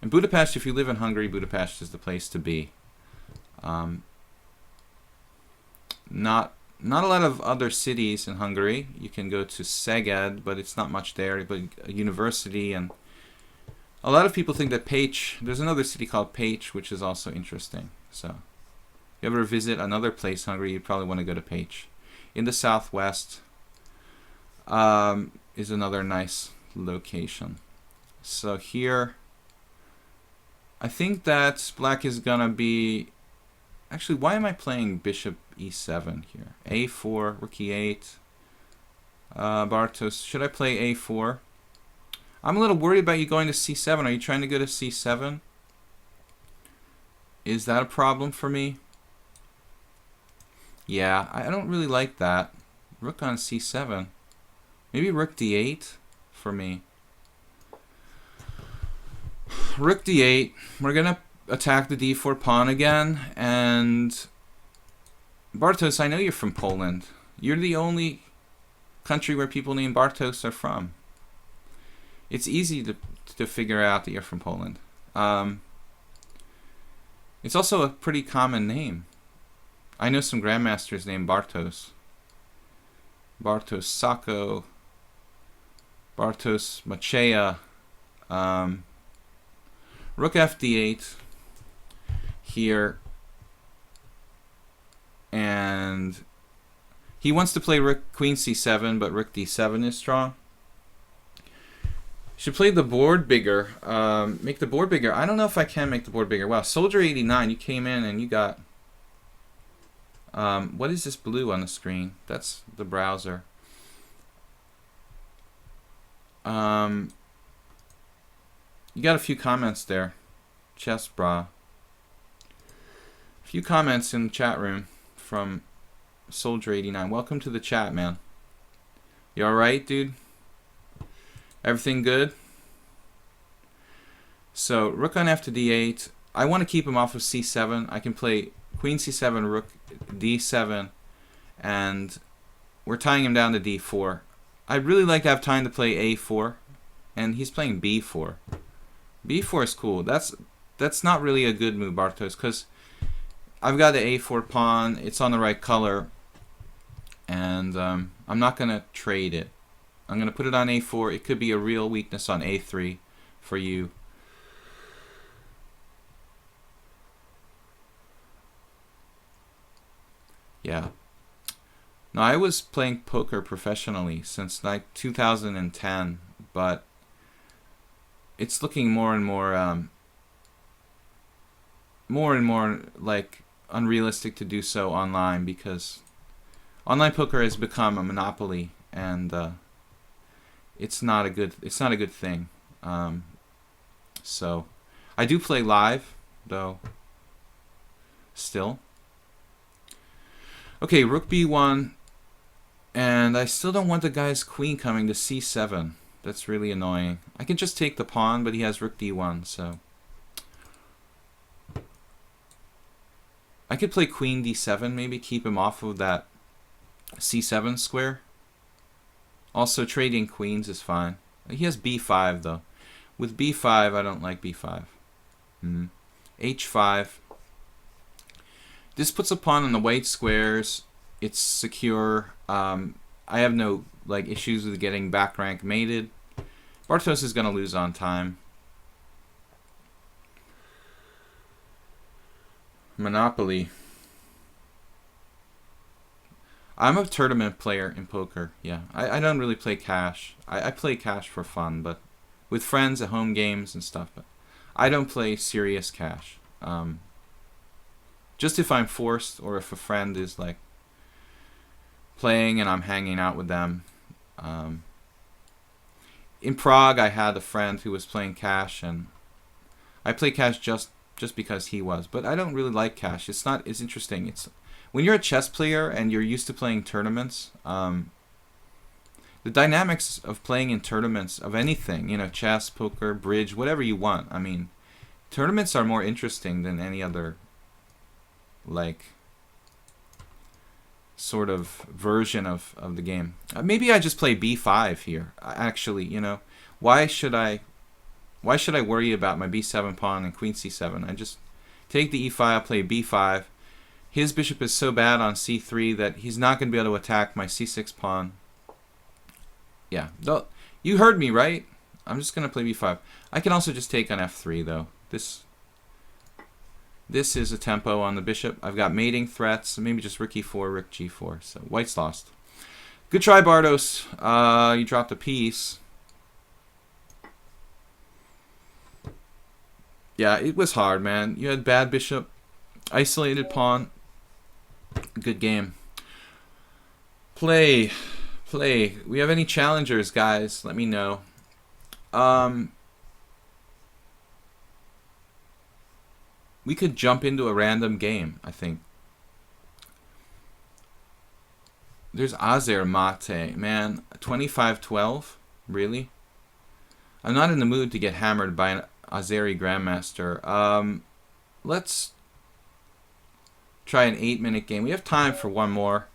And Budapest, if you live in Hungary, Budapest is the place to be. Not a lot of other cities in Hungary. You can go to Szeged, but it's not much there. But a university, and a lot of people think that Pécs. There's another city called Pécs, which is also interesting. So, if you ever visit another place in Hungary, you'd probably want to go to Pécs. In the southwest is another nice location. So here, I think that black is gonna be. Actually, why am I playing bishop e7 here? a4, rook e8. Bartos, should I play a4? I'm a little worried about you going to c7. Are you trying to go to c7? Is that a problem for me? Yeah, I don't really like that. Rook on c7. Maybe rook d8 for me. Rook d8. We're going to attack the d4 pawn again. And Bartos, I know you're from Poland. You're the only country where people named Bartos are from. It's easy to figure out that you're from Poland. It's also a pretty common name. I know some grandmasters named Bartos. Bartos Sacco. Bartos Macheya. Rook fd8 here. And he wants to play rook queen c7, but rook d7 is strong. Should play the board bigger. Make the board bigger. I don't know if I can make the board bigger. Wow, Soldier 89, you came in and you got... what is this blue on the screen? That's the browser. You got a few comments there. Chess Bra. A few comments in the chat room from Soldier 89. Welcome to the chat, man. You alright, dude? Everything good? So, rook on f to d8. I want to keep him off of c7. I can play queen c7, rook d7, and we're tying him down to d4. I'd really like to have time to play a4, and he's playing b4. b4 is cool. That's not really a good move, Bartos, because I've got the a4 pawn. It's on the right color, and I'm not going to trade it. I'm going to put it on a4. It could be a real weakness on a3 for you. Yeah. Now, I was playing poker professionally since like 2010, but it's looking more and more like unrealistic to do so online, because online poker has become a monopoly, and it's not a good thing. So I do play live though still. Okay, rook b1, and I still don't want the guy's queen coming to c7. That's really annoying. I can just take the pawn, but he has rook d1, so I could play queen d7, maybe keep him off of that c7 square. Also, trading queens is fine. He has b5 though. With b5, I don't like b5. h5. This puts a pawn on the white squares. It's secure. I have no issues with getting back rank mated. Bartos is going to lose on time. Monopoly. I'm a tournament player in poker. Yeah, I don't really play cash. I play cash for fun, but with friends at home games and stuff. But I don't play serious cash. Just if I'm forced, or if a friend is playing and I'm hanging out with them. In Prague, I had a friend who was playing cash, and I play cash just because he was. But I don't really like cash. It's not as interesting. It's when you're a chess player and you're used to playing tournaments. The dynamics of playing in tournaments of anything, chess, poker, bridge, whatever you want. I mean, tournaments are more interesting than any other sort of version of the game. Maybe I just play b5 here. Actually, why should I Why should I worry about my b7 pawn and queen c7? I just take the e5, play b5. His bishop is so bad on c3 that he's not going to be able to attack my c6 pawn. Yeah, you heard me, right? I'm just going to play b5. I can also just take on f3, though. This is a tempo on the bishop. I've got mating threats. Maybe just rook e4, rook g4. So white's lost. Good try, Bardos. You dropped a piece. Yeah, it was hard, man. You had bad bishop, isolated pawn. Good game. Play. We have any challengers, guys? Let me know. We could jump into a random game, I think. There's Azer Mate. Man, 25-12? Really? I'm not in the mood to get hammered by an Azeri Grandmaster. Let's try an 8-minute game. We have time for one more.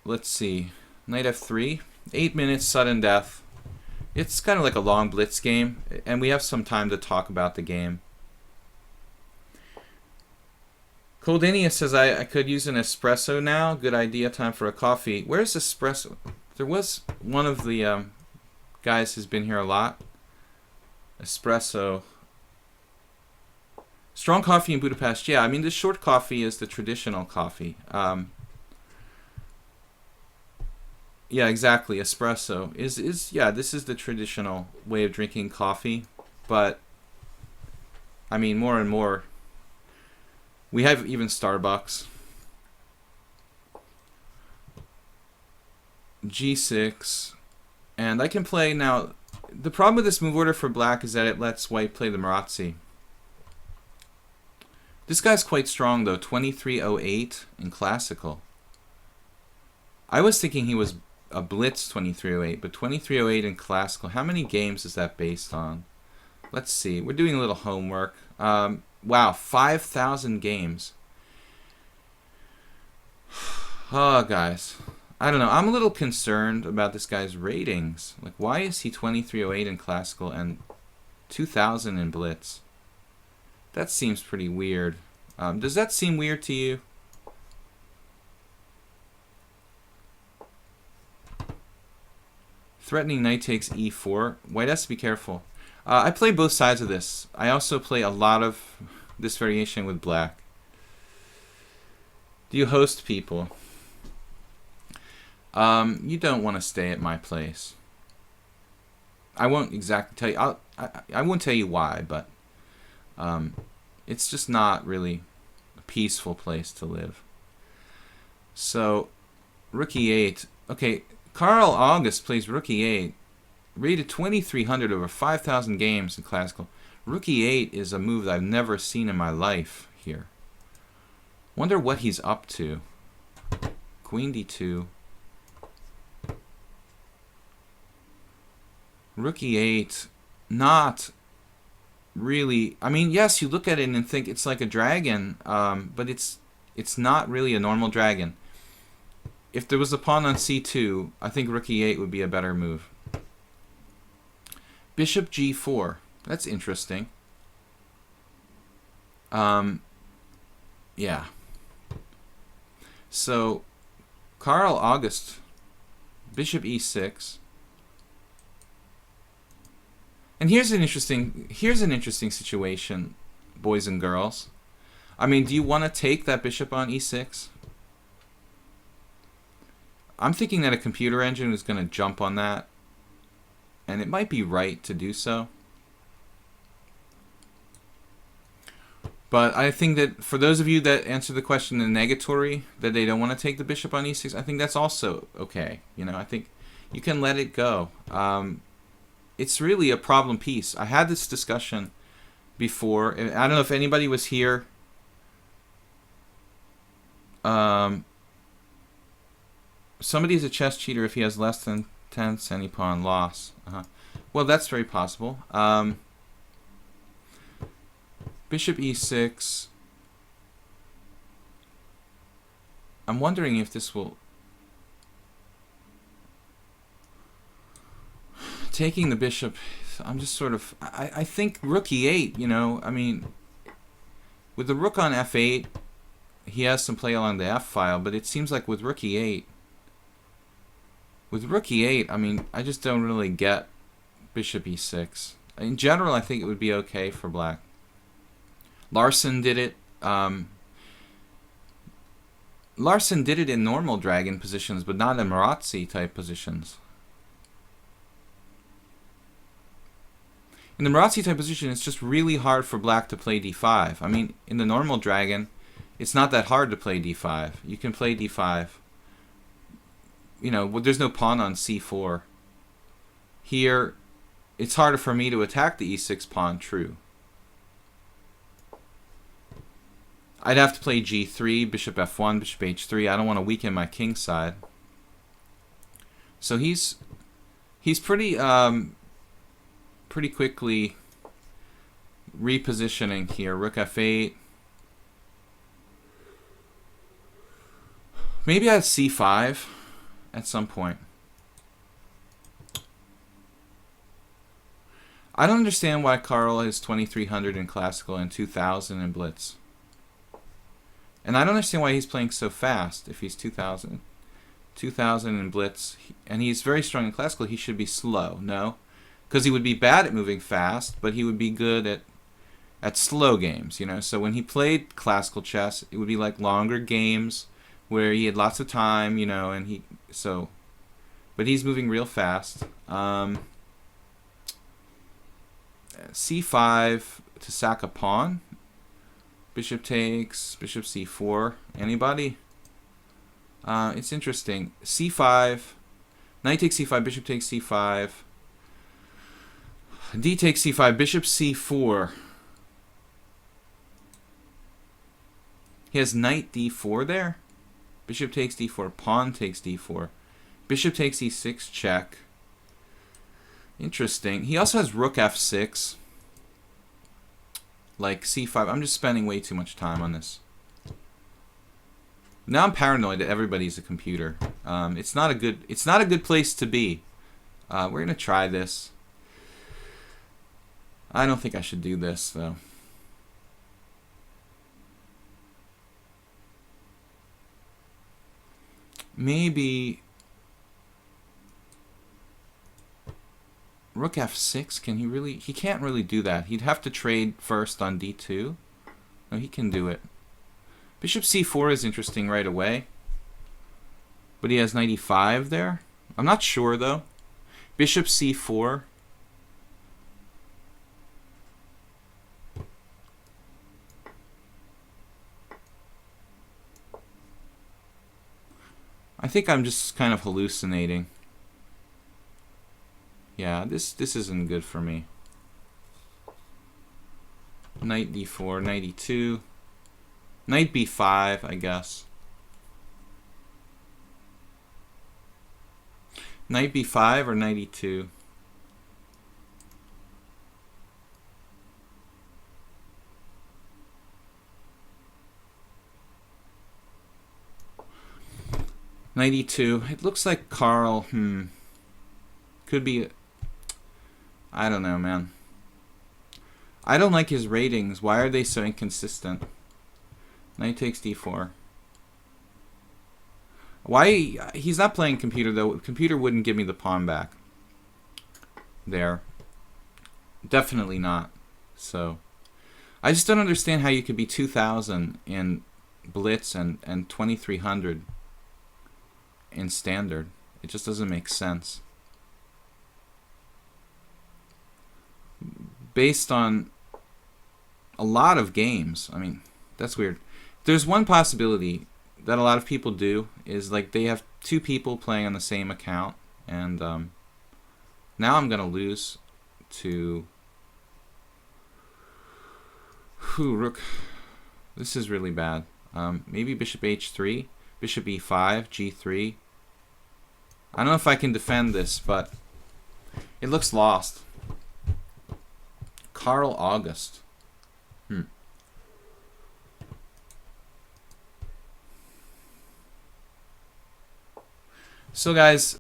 Let's see. Knight f3. 8 minutes, sudden death. It's kind of like a long blitz game, and we have some time to talk about the game. Coldania says, I could use an espresso now. Good idea. Time for a coffee. Where's espresso? There was one of the guys who's been here a lot. Espresso. Strong coffee in Budapest. Yeah, I mean, the short coffee is the traditional coffee. Yeah, exactly. Espresso yeah, this is the traditional way of drinking coffee, but I mean, more and more we have even Starbucks. G6, and I can play now. The problem with this move order for black is that it lets white play the Marazzi. This guy's quite strong though, 2308 in classical. I was thinking he was a blitz 2308, but 2308 in classical. How many games is that based on? Let's see. We're doing a little homework. Wow, 5,000 games. Oh, guys. I don't know. I'm a little concerned about this guy's ratings. Like, why is he 2308 in classical and 2,000 in blitz? That seems pretty weird. Does that seem weird to you? Threatening knight takes e4. White has to be careful. I play both sides of this. I also play a lot of this variation with black. Do you host people? You don't want to stay at my place. I won't exactly tell you. I won't tell you why, but it's just not really a peaceful place to live. So, rook e8. Okay. Carl August plays rook e8, rated 2,300 over 5,000 games in classical. Rook e8 is a move that I've never seen in my life here. Wonder what he's up to. Queen d2. Rook e8, not really. I mean, yes, you look at it and think it's like a dragon, but it's not really a normal dragon. If there was a pawn on c2, I think rook e8 would be a better move. Bishop g4. That's interesting. Yeah. So, Carl August, bishop e6. And here's an interesting situation, boys and girls. I mean, do you want to take that bishop on e6? I'm thinking that a computer engine is going to jump on that, and it might be right to do so. But I think that for those of you that answer the question in negatory, that they don't want to take the bishop on e6, I think that's also okay. You know, I think you can let it go. It's really a problem piece. I had this discussion before. I don't know if anybody was here. Somebody's a chess cheater if he has less than 10 centi pawn loss. Well, that's very possible. Bishop e6. I'm wondering if this will taking the bishop, I'm just sort of... I think rook e8, you know, I mean, with the rook on f8, he has some play along the f file, but it seems like with rook e8, I mean, I just don't really get bishop e6. In general, I think it would be okay for black. Larson did it. Larson did it in normal dragon positions, but not in Marazzi type positions. In the Marazzi type position, it's just really hard for black to play d5. I mean, in the normal dragon, it's not that hard to play d5. You can play d5. You know, there's no pawn on c4. Here, it's harder for me to attack the e6 pawn, true. I'd have to play g3, bishop f1, bishop h3. I don't want to weaken my king side. So he's pretty pretty quickly repositioning here. Rook f8. Maybe I have c5 at some point. I don't understand why Carl is 2300 in Classical and 2000 in Blitz. And I don't understand why he's playing so fast if he's 2000 in Blitz. And he's very strong in Classical. He should be slow, no? Because he would be bad at moving fast, but he would be good at slow games, you know? So when he played Classical chess, it would be like longer games where he had lots of time, you know, and but he's moving real fast. c5 to sack a pawn. Bishop takes, bishop c4. Anybody? It's interesting. c5, knight takes c5, bishop takes c5. D takes c5, bishop c4. He has knight d4 there. Bishop takes d4, pawn takes d4. Bishop takes e6, check. Interesting. He also has rook f6. Like c5. I'm just spending way too much time on this. Now I'm paranoid that everybody's a computer. It's not a good place to be. We're gonna try this. I don't think I should do this though. Maybe rook f6. Can he really? He can't really do that. He'd have to trade first on d2. No, he can do it. Bishop c4 is interesting right away. But he has knight e5 there. I'm not sure though. Bishop c4. I think I'm just kind of hallucinating. Yeah, this isn't good for me. Knight d4, knight e2. Knight b5, I guess. Knight b5 or knight e2? Knight e2. It looks like Carl, could be... I don't know, man. I don't like his ratings. Why are they so inconsistent? Knight takes d4. Why? He's not playing computer, though. Computer wouldn't give me the pawn back. There. Definitely not. So, I just don't understand how you could be 2000 in Blitz and 2300 in Standard. It just doesn't make sense. Based on a lot of games. I mean, that's weird. There's one possibility that a lot of people do is like they have two people playing on the same account, and now I'm gonna lose to rook. This is really bad. Maybe bishop h3, bishop e5, g3. I don't know if I can defend this, but it looks lost. Carl August. So guys,